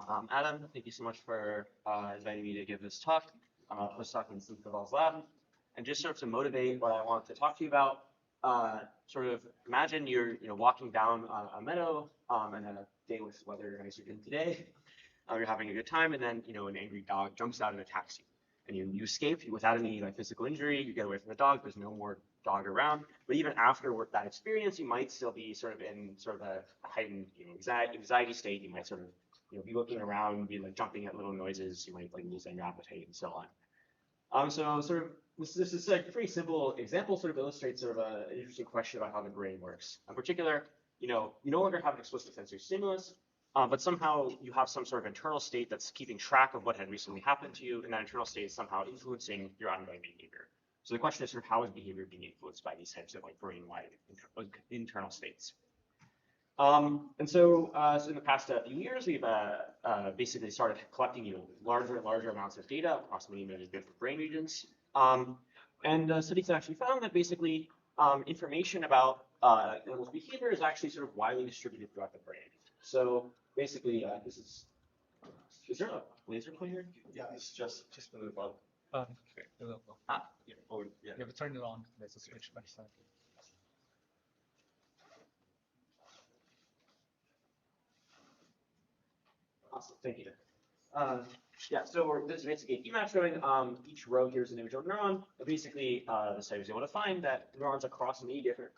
I'm Adam. Thank you so much for inviting me to give this talk. I'm a postdoc in Steve Cavall's lab. And just sort of to motivate what I want to talk to you about, sort of imagine you're walking down a meadow and a day with weather nicer than today. You're having a good time, and then an angry dog jumps out and attacks you. And you escape without any physical injury. You get away from the dog. There's no more dog around. But even after that experience, you might still be sort of in sort of a heightened anxiety state. You might sort of be looking around, be jumping at little noises. You might lose your appetite and so on. So sort of this is a pretty simple example. Sort of illustrates sort of an interesting question about how the brain works. In particular, you no longer have an explicit sensory stimulus. But somehow you have some sort of internal state that's keeping track of what had recently happened to you, and that internal state is somehow influencing your ongoing behavior. So the question is sort of how is behavior being influenced by these types of brain-wide internal states? So in the past few years, we've basically started collecting larger and larger amounts of data across many different brain regions. Studies have actually found that basically information about animals' behavior is actually sort of widely distributed throughout the brain. So basically, is there a laser pointer? Yeah, it's just for the bulb. Okay. Yeah. Oh, yeah. You have to turn it on. There's a switch by side. Awesome, thank you. Yeah, so this is basically a map showing each row here is an individual neuron. But basically, the study was able to find that neurons across many different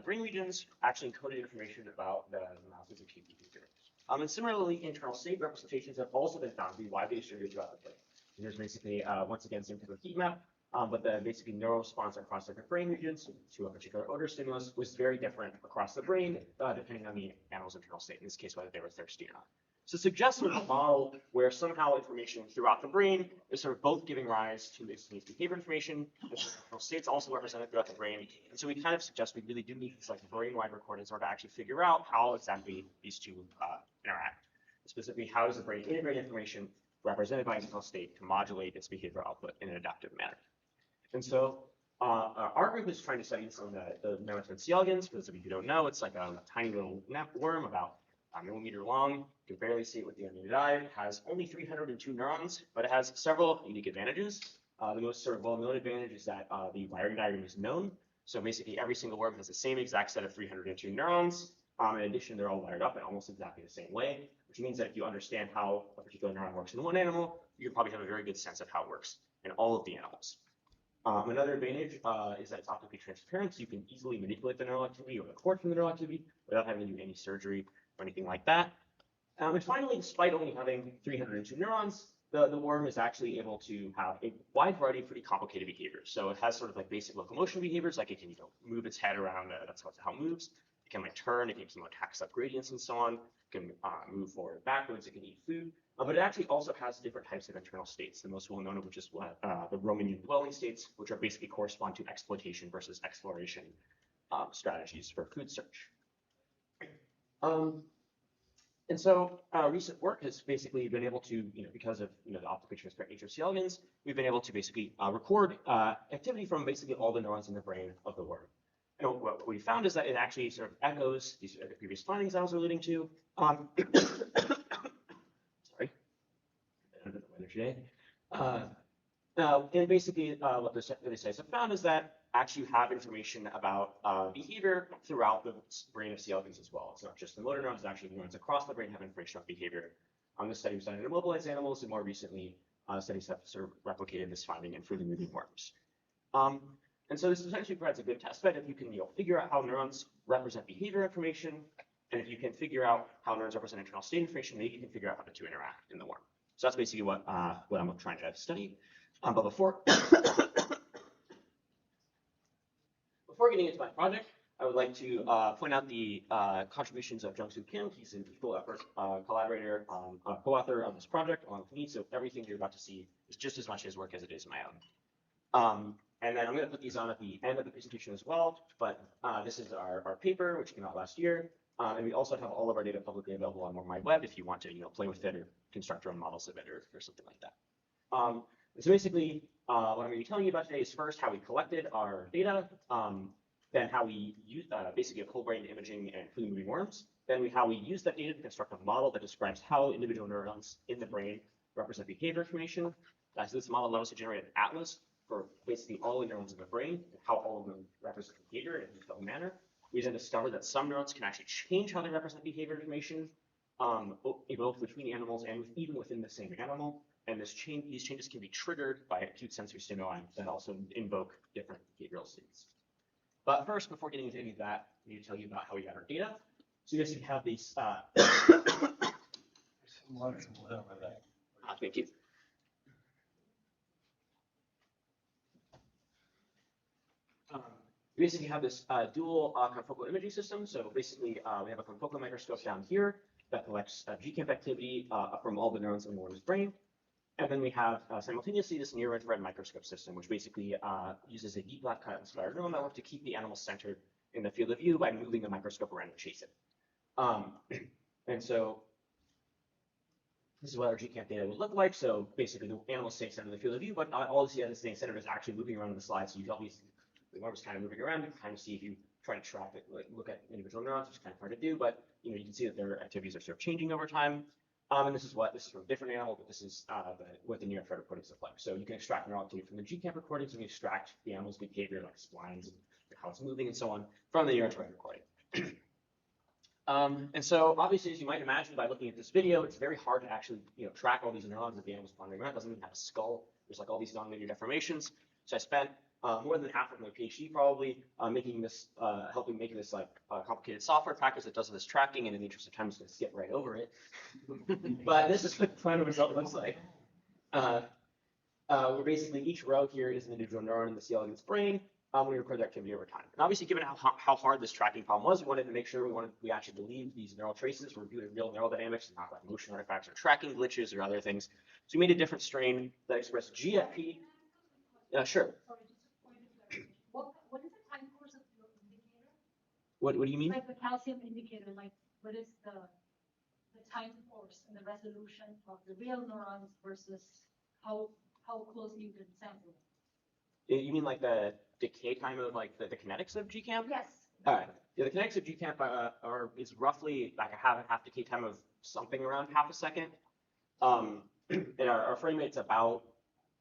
brain regions actually encoded information about the mouse's acute behavior. And similarly, internal state representations have also been found to be widely distributed throughout the brain. And here's basically, once again, same type of heat map, but the basically neural response across different brain regions to a particular odor stimulus was very different across the brain, depending on the animal's internal state, in this case, whether they were thirsty or not. So it suggests sort of a model where somehow information throughout the brain is sort of both giving rise to this behavior information, the internal states also represented throughout the brain. And so we kind of suggest we really do need these brain-wide recordings in order to actually figure out how exactly these two interact. Specifically, how does the brain integrate information represented by internal state to modulate its behavioral output in an adaptive manner? And so our group is trying to study this on the mammoth C. elegans. For those of you who don't know, it's like a tiny little worm about a millimeter long. You can barely see it with the unaided eye. It has only 302 neurons, but it has several unique advantages. The most sort of well-known advantage is that the wiring diagram is known. So basically, every single worm has the same exact set of 302 neurons. In addition, they're all wired up in almost exactly the same way, which means that if you understand how a particular neuron works in one animal, you can probably have a very good sense of how it works in all of the animals. Another advantage is that it's optically transparent, so you can easily manipulate the neural activity or record from the neural activity without having to do any surgery or anything like that. And finally, despite only having 302 neurons, the worm is actually able to have a wide variety of pretty complicated behaviors. So it has sort of basic locomotion behaviors, like it can move its head around, that's how it moves. It can turn, it can chemotax subgradients and so on. It can move forward and backwards, it can eat food. But it actually also has different types of internal states, the most well-known of which is the Roman dwelling states, which are basically correspond to exploitation versus exploration strategies for food search. And so recent work has basically been able to, because of the optically transparent nature of C. elegans, we've been able to basically record activity from basically all the neurons in the brain of the worm. And what we found is that it actually sort of echoes these previous findings I was alluding to. Sorry, I'm under the weather today. And basically, what the studies have found is that actually you have information about behavior throughout the brain of C. elegans as well. It's not just the motor neurons, it's actually neurons across the brain have information about behavior. This study was done in immobilized animals, and more recently, studies have sort of replicated this finding in freely moving worms. And so this essentially provides a good test bed if you can figure out how neurons represent behavior information, and if you can figure out how neurons represent internal state information, maybe you can figure out how the two interact in the worm. So that's basically what I'm trying to study. But before getting into my project, I would like to point out the contributions of Jung-Soo Kim. He's an equal effort collaborator, co-author of this project along with me. So everything you're about to see is just as much his work as it is my own. And then I'm going to put these on at the end of the presentation as well. But this is our paper, which came out last year. And we also have all of our data publicly available on my web if you want to play with it or construct your own models of it or something like that. So basically, what I'm going to be telling you about today is first how we collected our data, then how we used basically whole brain imaging and freely moving worms, Then how we use that data to construct a model that describes how individual neurons in the brain represent behavior information. So this model allows us to generate an atlas for basically all the neurons in the brain and how all of them represent behavior in a detailed manner. We then discovered that some neurons can actually change how they represent behavior information, both between animals and even within the same animal. And these changes can be triggered by acute sensory stimuli that also invoke different behavioral states. But first, before getting into any of that, I need to tell you about how we got our data. So you guys can have these. Thank you. We basically have this dual confocal imaging system. So basically, we have a confocal microscope down here that collects GCamp activity from all the neurons in one's brain. And then we have simultaneously this near-infrared microscope system, which basically uses a deep black inspired neural network to keep the animal centered in the field of view by moving the microscope around to chase it. And so this is what our GCamp data would look like. So basically, the animal stays centered in the field of view, but not all the other staying centered is actually moving around on the slide. So you obviously the worm is kind of moving around. You can kind of see if you try to track it, like look at individual neurons, which is kind of hard to do, but you can see that their activities are sort of changing over time. And this is from a different animal, but this is what the near-infrared recordings look like. So you can extract neural activity from the GCamp recordings, and you extract the animal's behavior, like splines and how it's moving and so on, from the near-infrared recording. And so obviously, as you might imagine by looking at this video, it's very hard to actually track all these neurons that the animal's wandering around. It doesn't even have a skull. There's like all these nonlinear deformations. So I spent more than half of my PhD probably making this, helping make this like complicated software package that does this tracking, and in the interest of time, I'm just going to skip right over it. But this is what the final result looks like. Where basically each row here is an individual neuron in the C. elegans brain. We record their activity over time. And obviously, given how hard this tracking problem was, we wanted to make sure we actually believed these neural traces were due to real neural dynamics and not like motion artifacts or tracking glitches or other things. So we made a different strain that expressed GFP. Sure. What is the time course of your indicator? What do you mean? Like the calcium indicator, like what is the time course and the resolution of the real neurons versus how closely you can sample? You mean like the decay time of like the kinetics of GCamp? Yes. All right. Yeah, the kinetics of GCamp is roughly like a half decay time of something around half a second. And our frame rate's about,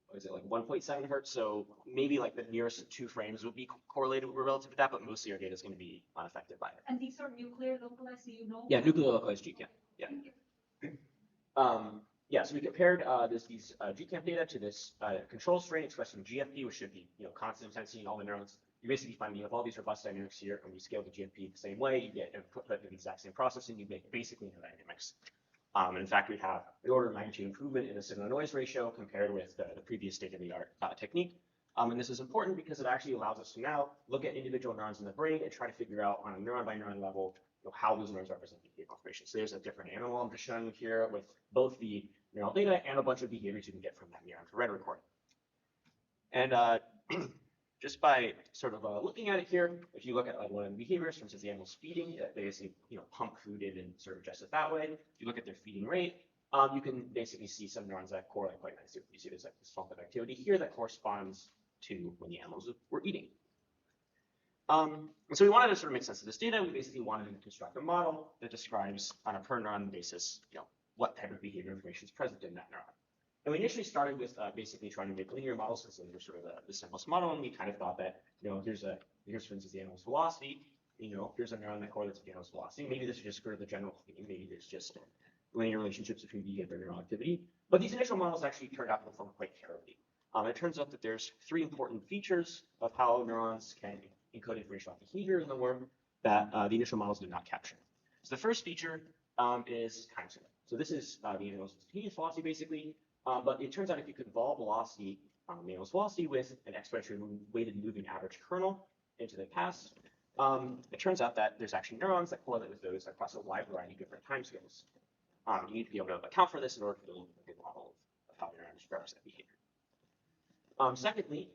what is it, like 1.7 hertz? So maybe like the nearest 2 frames would be correlated relative to that, but mostly our data is going to be unaffected by it. And these are nuclear localized, so you know? Yeah, nuclear localized GCamp. Yeah. Yeah, so we compared these GCamp data to this control strain expressing GFP, which should be constant intensity in all the neurons. You basically find you have all these robust dynamics here, and we scale the GFP the same way. You get input the exact same processing. You make basically no dynamics. And in fact, we have an order of magnitude improvement in the signal-to-noise ratio compared with the previous state-of-the-art technique. And this is important because it actually allows us to now look at individual neurons in the brain and try to figure out on a neuron-by-neuron level how those neurons represent behavior information. So there's a different animal I'm just showing you here with both the neural data and a bunch of behaviors you can get from that near-infrared recording. And just by sort of looking at it here, if you look at like one of the behaviors, for instance, the animal's feeding, they basically pump food in and sort of adjust it that way. If you look at their feeding rate, you can basically see some neurons that correlate quite nicely. You see there's like this bump of activity here that corresponds to when the animals were eating. And so we wanted to sort of make sense of this data. We basically wanted to construct a model that describes on a per neuron basis, what type of behavior information is present in that neuron. And we initially started with basically trying to make linear models since those are sort of the simplest model. And we kind of thought that, here's for instance the animal's velocity. Here's a neuron that correlates with the animal's velocity. Maybe this is just sort of the general theme. Maybe there's just linear relationships between behavior and neural activity. But these initial models actually turned out to perform quite terribly. It turns out that there's 3 important features of how neurons can encode information about behavior in the worm that the initial models did not capture. So the first feature is time scale. So this is the animal's instantaneous velocity, basically. But it turns out if you convolve velocity, the animal's velocity with an exponentially weighted moving average kernel into the past, it turns out that there's actually neurons that correlate with those across a wide variety of different timescales. You need to be able to account for this in order to build a good model of how neurons represent behavior. Secondly,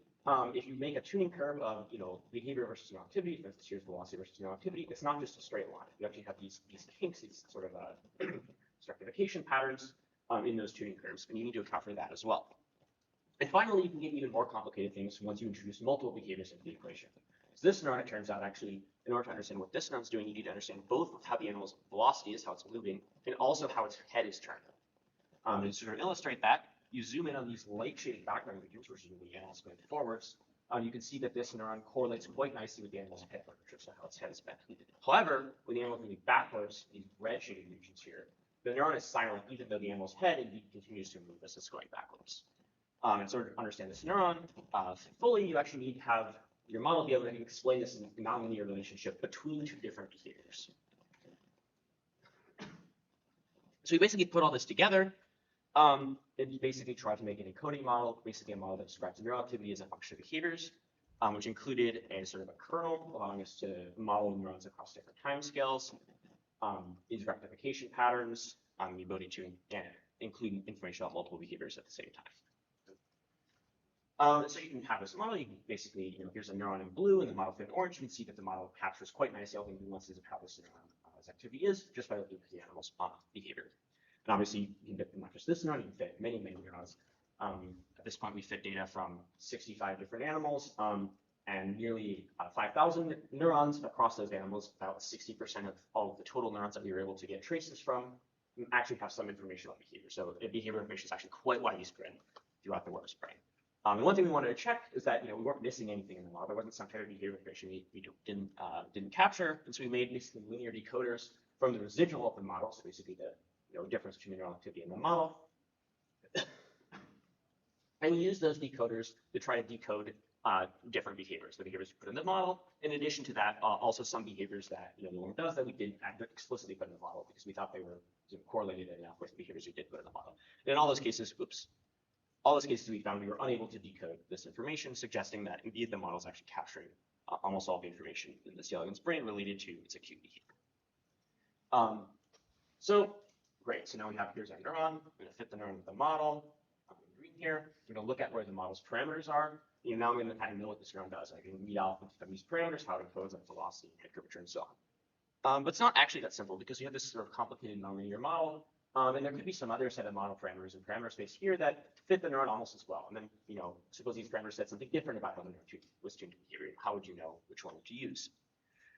if you make a tuning curve of behavior versus neural activity, for instance, here's velocity versus neural activity, it's not just a straight line. You actually have these kinks, these sort of structification patterns in those tuning curves, and you need to account for that as well. And finally, you can get even more complicated things once you introduce multiple behaviors into the equation. So this neuron, it turns out actually, in order to understand what this neuron's doing, you need to understand both how the animal's velocity is, how it's moving, and also how its head is turning. And to sort of illustrate that, you zoom in on these light shaded background regions, which is the animal's going forwards. You can see that this neuron correlates quite nicely with the animal's head curvature, so how its head is bent. However, when the animal is moving backwards, these red shaded regions here, the neuron is silent, even though the animal's head indeed continues to move as it's going backwards. And so to understand this neuron fully, you actually need to have your model be able to explain this nonlinear relationship between two different behaviors. So we basically put all this together and you basically try to make an encoding model, basically a model that describes neural activity as a function of behaviors, which included a sort of a kernel allowing us to model neurons across different timescales, these rectification patterns, the ability to include information about multiple behaviors at the same time. So you can have this model, you can basically, here's a neuron in blue and the model fit in orange. You can see that the model captures quite nicely all the nuances of how this neuron's activity is just by looking at the animal's behavior. And obviously, you can fit not just this neuron, you can fit many, many neurons. At this point, we fit data from 65 different animals and nearly 5,000 neurons across those animals. About 60% of all of the total neurons that we were able to get traces from actually have some information on behavior. So behavior information is actually quite widely spread throughout the worm's brain. And one thing we wanted to check is that we weren't missing anything in the model. There wasn't some kind of behavior information we didn't capture, and so we made basically linear decoders from the residual of the model. So basically the difference between the neural activity and the model. And we use those decoders to try to decode different behaviors, the behaviors we put in the model. In addition to that, also some behaviors that the worm does that we didn't explicitly put in the model because we thought they were correlated enough with the behaviors we did put in the model. And in all those cases, we found we were unable to decode this information, suggesting that indeed the model is actually capturing almost all the information in the elegans brain related to its acute behavior. So great, so now we have, here's our neuron. We're gonna fit the neuron with the model. Green here. We're gonna look at where the model's parameters are. Now I'm gonna kind of know what this neuron does. I can read out from these parameters how it encodes on velocity, head curvature, and so on. But it's not actually that simple because you have this sort of complicated nonlinear model. And there could be some other set of model parameters in parameter space here that fit the neuron almost as well. And then, suppose these parameters said something different about how the neuron was tuned to behavior. How would you know which one to use?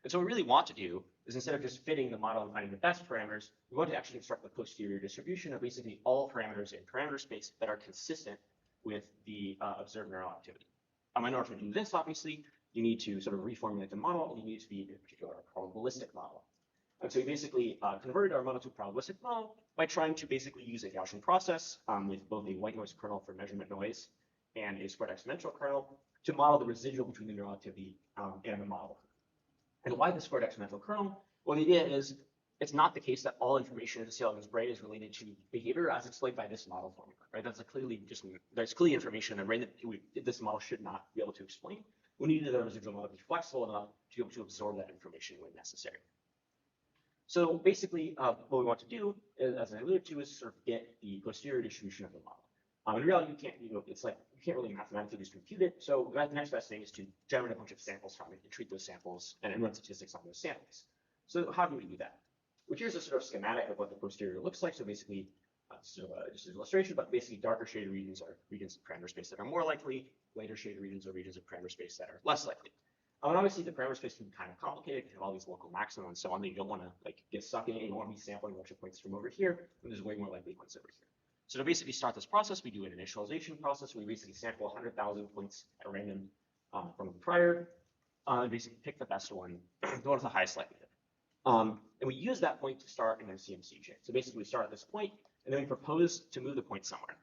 And so what we really want to do is instead of just fitting the model and finding the best parameters, we want to actually construct the posterior distribution of basically all parameters in parameter space that are consistent with the observed neural activity. In order to do this, obviously, you need to sort of reformulate the model, and you need it to be, in particular, a probabilistic model. And so we basically converted our model to a probabilistic model by trying to basically use a Gaussian process with both a white noise kernel for measurement noise and a squared exponential kernel to model the residual between the neural activity and the model. And why the squared exponential kernel? Well, the idea is it's not the case that all information in the elegans brain is related to behavior as explained by this model formula, right? There's clearly information in the brain that this model should not be able to explain. We needed the residual model to be flexible enough to be able to absorb that information when necessary. So basically, what we want to do, as I alluded to, is sort of get the posterior distribution of the model. In reality, you can't really mathematically just compute it. So the next best thing is to generate a bunch of samples from it and treat those samples and run statistics on those samples. So how do we do that? Well, here's a sort of schematic of what the posterior looks like. So basically, just an illustration, but basically darker shaded regions are regions of parameter space that are more likely. Lighter shaded regions are regions of parameter space that are less likely. And obviously, the parameter space can be kind of complicated. You have all these local maxima and so on that you don't want to get stuck in. You don't want to be sampling a bunch of points from over here, and there's way more likely points over here. So to basically start this process, we do an initialization process. We basically sample 100,000 points at random from the prior, and basically pick the best one, the one with the highest likelihood. And we use that point to start an MCMC chain. So basically, we start at this point, and then we propose to move the point somewhere.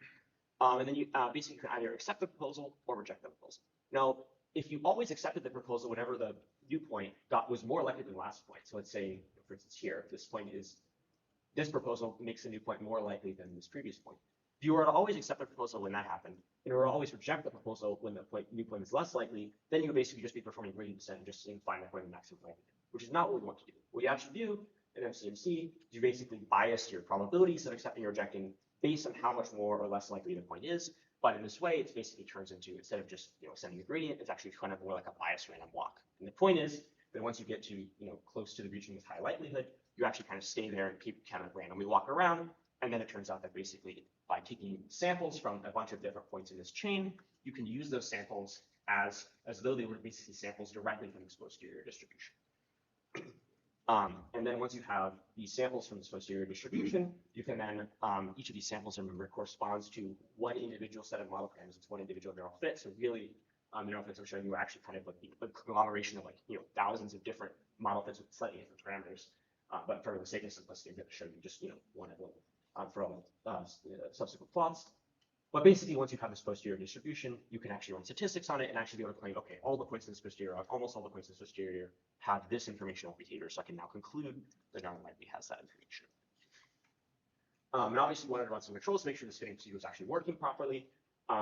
And then you basically can either accept the proposal or reject the proposal. Now, if you always accepted the proposal, whatever the new point was more likely than the last point. So let's say, for instance, here, this proposal makes the new point more likely than this previous point. If you were to always accept the proposal when that happened, and you were to always reject the proposal when the new point is less likely, then you would basically just be performing gradient descent and just find the point of maximum likelihood, which is not what we want to do. What you actually do in MCMC is you basically bias your probabilities of accepting or rejecting based on how much more or less likely the point is. But in this way, it basically turns into, instead of just sending a gradient, it's actually kind of more like a biased random walk. And the point is that once you get to close to the region with high likelihood, you actually kind of stay there and keep kind of randomly walk around. And then it turns out that basically by taking samples from a bunch of different points in this chain, you can use those samples as though they were basically samples directly from this posterior distribution. And then once you have these samples from this posterior distribution, you can then, each of these samples, remember, corresponds to one individual set of model parameters. It's one individual neural fit. So really, the neural fits I'm showing you are actually kind of like a conglomeration of, like, thousands of different model fits with slightly different parameters. But for the sake of simplicity, I'm going to show you just, one of them for all subsequent plots. But basically, once you have this posterior distribution, you can actually run statistics on it and actually be able to claim, okay, all the points in this posterior, almost all the points in this posterior have this informational behavior. So I can now conclude the neuron likely has that information. And obviously, we wanted to run some controls to make sure this fitting procedure was actually working properly.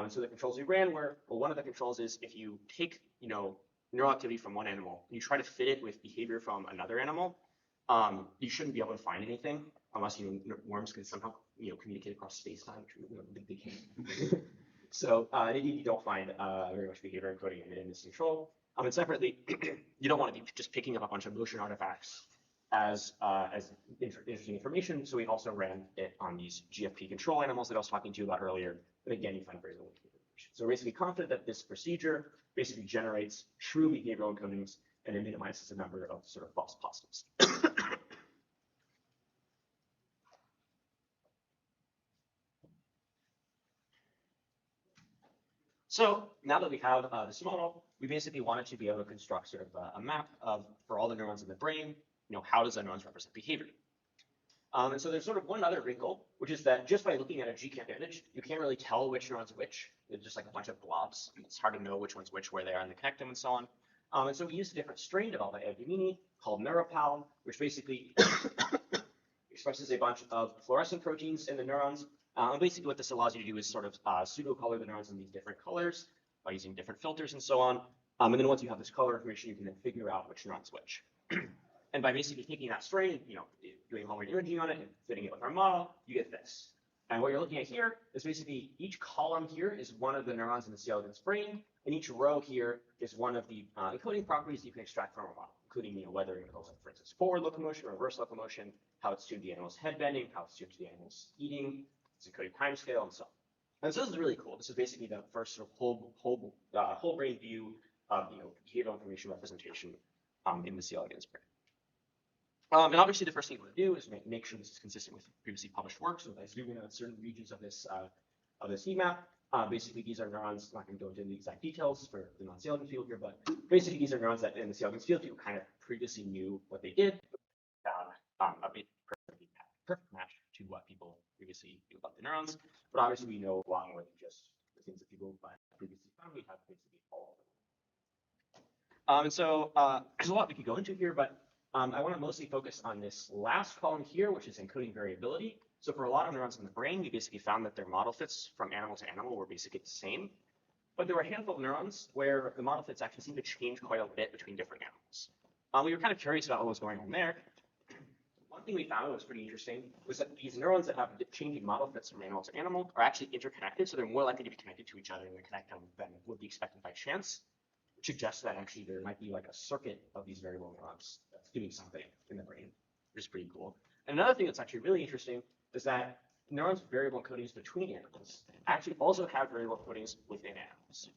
So the controls we ran were, well, one of the controls is if you take, neural activity from one animal, and you try to fit it with behavior from another animal, you shouldn't be able to find anything unless worms can somehow communicate across space-time, which they can. So indeed, you don't find very much behavior encoding in this control. And separately, you don't want to be just picking up a bunch of motion artifacts as interesting information. So we also ran it on these GFP control animals that I was talking to you about earlier. And again, you find very little information. So we're basically confident that this procedure basically generates true behavioral encodings and it minimizes the number of sort of false positives. So now that we have this model, we basically wanted to be able to construct sort of a map for all the neurons in the brain, how does the neurons represent behavior? And so there's sort of one other wrinkle, which is that just by looking at a GCamp image, you can't really tell which neuron's which. It's just like a bunch of blobs. It's hard to know which one's which, where they are in the connectome, and so on. And so we used a different strain developed by Evgenini called NeuroPal, which basically expresses a bunch of fluorescent proteins in the neurons. And basically what this allows you to do is sort of pseudo-color the neurons in these different colors by using different filters and so on. And then once you have this color information, you can then figure out which neuron's which. And by basically taking that strain, doing whole brain imaging on it and fitting it with our model, you get this. And what you're looking at here is basically each column here is one of the neurons in the C. elegans brain, and each row here is one of the encoding properties you can extract from a model, including whether it goes, for instance, forward locomotion or reverse locomotion, how it's tuned to the animal's head bending, how it's tuned to the animal's eating, its encoded time scale, and so on. And so this is really cool. This is basically the first sort of whole brain view of behavioral information representation in the C. elegans brain. And obviously, the first thing you want to do is make sure this is consistent with previously published work. So if I zoom in on certain regions of this heat map, basically these are neurons. I'm not going to go into the exact details for the non-C. elegans field here, but basically these are neurons that in the C. elegans field people kind of previously knew what they did. Found a bit perfect match to what people previously knew about the neurons. But obviously, we know a lot more than just the things that people previously found. We have basically all of them. And so there's a lot we could go into here, but I want to mostly focus on this last column here, which is encoding variability. So for a lot of neurons in the brain, we basically found that their model fits from animal to animal were basically the same. But there were a handful of neurons where the model fits actually seem to change quite a bit between different animals. We were kind of curious about what was going on there. One thing we found was pretty interesting was that these neurons that have changing model fits from animal to animal are actually interconnected, so they're more likely to be connected to each other in the connectome than would be expected by chance, which suggests that actually there might be like a circuit of these variable neurons that's doing something in the brain, which is pretty cool. And another thing that's actually really interesting is that neurons with variable encodings between animals actually also have variable encodings within animals.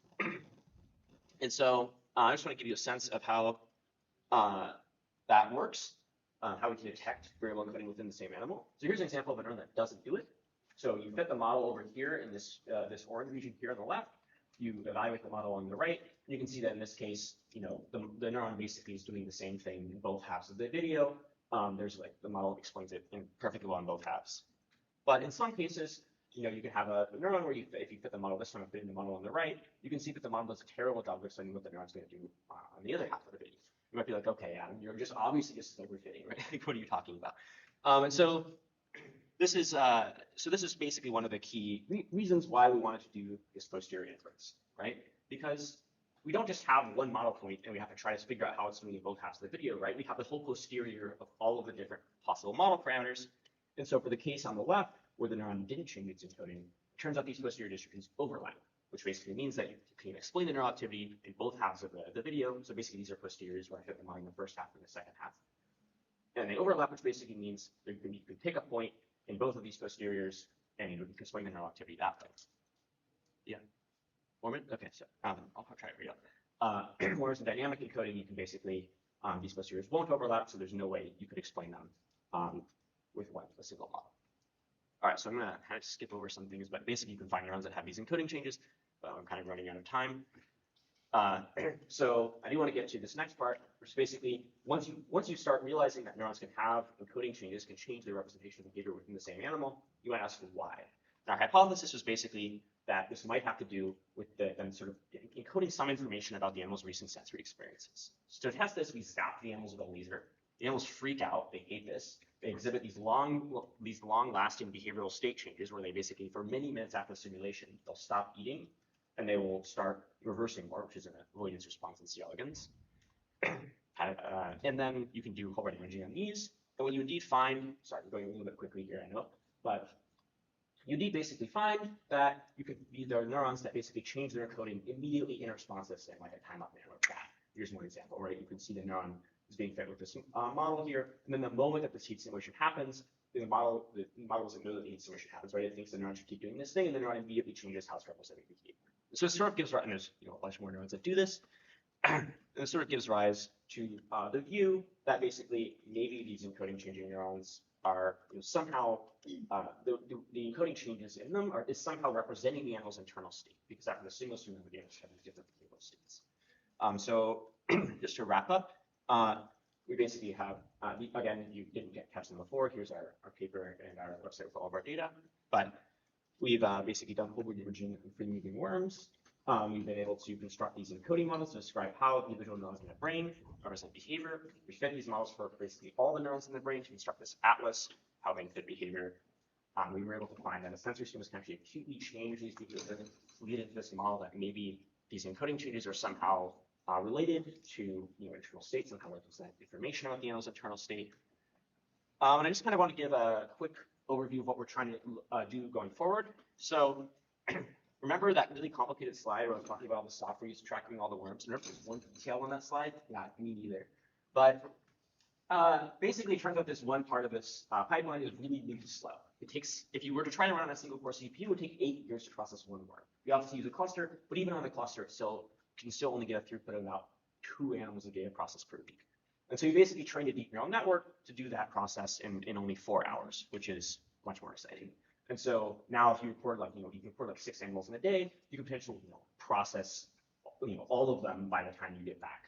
And so I just want to give you a sense of how that works. How we can detect variable encoding within the same animal. So here's an example of a neuron that doesn't do it. So you fit the model over here in this orange region here on the left. You evaluate the model on the right. You can see that in this case, the neuron basically is doing the same thing in both halves of the video. There's like the model explains it perfectly well in both halves. But in some cases, you can have a neuron where if you fit the model this time and fit in the model on the right, you can see that the model does a terrible job of explaining what the neuron's going to do on the other half of the video. You might be like, okay, Adam, you're just obviously just overfitting, right? Like, what are you talking about? And so this is basically one of the key reasons why we wanted to do this posterior inference, right? Because we don't just have one model point and we have to try to figure out how it's doing in both halves of the video, right? We have the whole posterior of all of the different possible model parameters. And so for the case on the left, where the neuron didn't change its encoding, it turns out these posterior distributions overlap, which basically means that you can explain the neural activity in both halves of the video. So basically, these are posteriors where I fit them on in the first half and the second half. And they overlap, which basically means that you can pick a point in both of these posteriors and you can explain the neural activity that way. Yeah. Mormon? Okay, so I'll try to read it. Whereas in dynamic encoding, you can basically, these posteriors won't overlap, so there's no way you could explain them with a single model. All right, so I'm gonna kind of skip over some things, but basically you can find neurons that have these encoding changes, but I'm kind of running out of time. So I do want to get to this next part, which is basically once you start realizing that neurons can have encoding changes, can change their representation of behavior within the same animal, you might ask why. Our hypothesis was basically that this might have to do with them sort of encoding some information about the animal's recent sensory experiences. So to test this, we zap the animals with a laser. The animals freak out. They hate this. They exhibit these long-lasting behavioral state changes where they basically, for many minutes after simulation, they'll stop eating and they will start reversing more, which is an avoidance response in C. elegans. And then you can do whole brain imaging on these. And what you indeed find, sorry, I'm going a little bit quickly here, I know, but you indeed basically find that there are neurons that basically change their encoding immediately in response to this thing, like a timeout man or a cat. Here's one example, right? You can see the neuron is being fed with this model here, and then the moment that this heat simulation happens, the model doesn't know that the heat simulation happens, right? It thinks the neuron should keep doing this thing, and the neuron immediately changes how it's representing behavior. So it sort of gives rise, and there's a bunch more neurons that do this, and it sort of gives rise to the view that basically maybe these encoding changing neurons are somehow the encoding changes in them is somehow representing the animal's internal state, because after the single stream of the animals have these different behavioral states. So just to wrap up, we basically have, again, if you didn't catch them before, here's our paper and our website with all of our data. But we've basically done whole brain imaging of free-moving worms. We've been able to construct these encoding models to describe how individual neurons in the brain represent behavior. We fed these models for basically all the neurons in the brain to construct this atlas, how they fit behavior. We were able to find that a sensory stimulus can actually acutely change these behaviors, lead into this model that maybe these encoding changes are somehow related to internal states and how they represent information about the animal's internal state. And I just kind of want to give a quick overview of what we're trying to do going forward. So remember that really complicated slide where I was talking about all the software used tracking all the worms? Remember there's one detail on that slide? Not me neither. But basically, it turns out this one part of this pipeline is really, really slow. It takes, if you were to try to run on a single core CPU, it would take 8 years to process one worm. We obviously use a cluster, but even on the cluster, it can still only get a throughput of about 2 animals of data processed per week. And so you basically train a deep neural network to do that process in only 4 hours, which is much more exciting. And so now if you record you can record like 6 animals in a day, you can potentially process all of them by the time you get back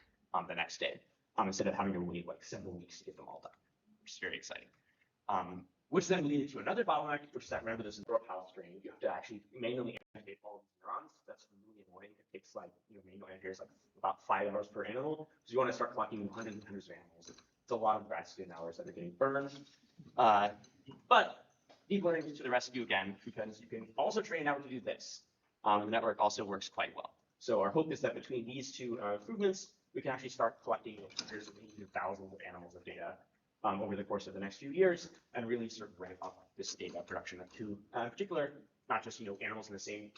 the next day, instead of having to wait like several weeks to get them all done, which is very exciting. Which then leads to another bottleneck, which is that, remember, this is a palette strain. You have to actually manually annotate all of these neurons. That's really annoying. It takes manual annotators about 5 hours per animal. So you want to start collecting hundreds and hundreds of animals. It's a lot of grad student hours that are getting burned. But deep learning is to the rescue again, because you can also train a network to do this. The network also works quite well. So our hope is that between these two improvements, we can actually start collecting hundreds of thousands of animals of data over the course of the next few years, and really sort of ramp up this data production of two, in particular, not just animals in the same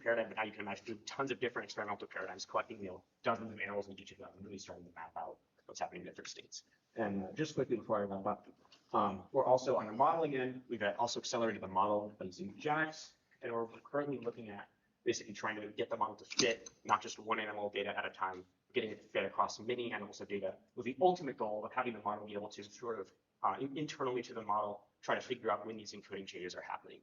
paradigm, but now you can imagine doing tons of different experimental paradigms, collecting dozens of animals in each of them, and really starting to map out what's happening in different states. And just quickly before I wrap up, we're also on the modeling end. We've also accelerated the model by using JAX, and we're currently looking at basically trying to get the model to fit not just one animal data at a time, getting it to fit across many animals of data, with the ultimate goal of having the model be able to sort of internally to the model try to figure out when these encoding changes are happening.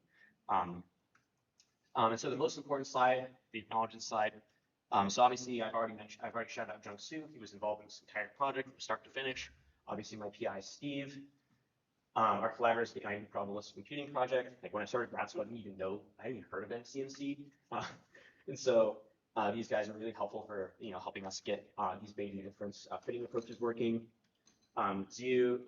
And so the most important slide, the acknowledgement slide. So obviously I've already shouted out Jung Soo. He was involved in this entire project from start to finish. Obviously my PI is Steve. Our collaborators behind the probabilistic computing project. Like when I started grad school, I didn't even know, I hadn't even heard of MCMC. And so these guys are really helpful for helping us get these Bayesian inference fitting approaches working. Ziyu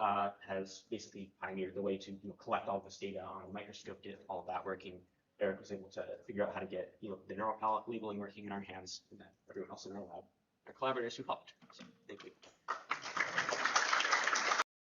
has basically pioneered the way to collect all this data on a microscope, get all of that working. Eric was able to figure out how to get the neural palette labeling working in our hands, and then everyone else in our lab, our collaborators who helped. So thank you.